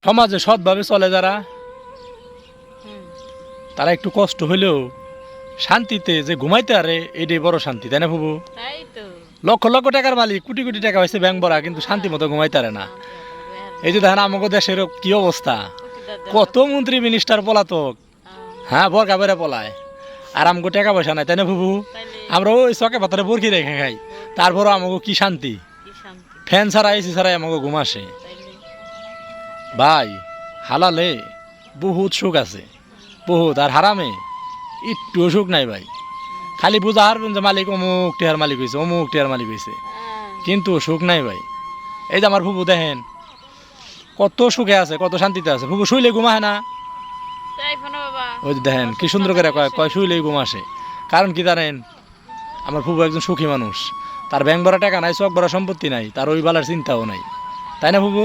সমাজে সৎভাবে চলে যারা, তারা একটু কষ্ট হইলেও শান্তিতে যে ঘুমাইতে আরে এটাই বড় শান্তি, তাই না ফুবু? তাই তো লক্ষ লক্ষ টাকার মালিক, কোটি কোটি টাকা হয়েছে ব্যাংক ভরা, কিন্তু শান্তি মতো ঘুমাইতে আরে না। এই যে দেখেন আমাদের দেশের কি অবস্থা, কত মন্ত্রী মিনিস্টার পলাতক, হ্যাঁ বরকা বেড়ে পলায়, আর আমাকে টাকা পয়সা নাই, তাই না ফুবু? আমরা ওই চকে পাতারে বরকি রেখে খাই, তারপরও আমাকে কি শান্তি, ফ্যান ছাড়া এসি ছাড়াই আমাকে ঘুম আসে। ভাই হালালে বহুত সুখ আছে, বহুত, আর হারামে একটু সুখ নাই ভাই। খালি বুঝা হারবেন যে মালিক অমুক টিহার মালিক হয়েছে, অমুক টিহার মালিক হয়েছে, কিন্তু সুখ নাই ভাই। এই যে আমার ফুবু দেখেন কত সুখে আছে, কত শান্তিতে আছে। ফুবু শুইলে ঘুমায় না, ওই যে দেখেন কি সুন্দর করে কয় কয় শুইলেই ঘুম আসে। কারণ কি জানেন, আমার ফুবু একজন সুখী মানুষ, তার ব্যাংক ভরা টাকা নাই, চক ভরা সম্পত্তি নাই, তার ওই বেলার চিন্তাও নাই, তাই না ফুবু?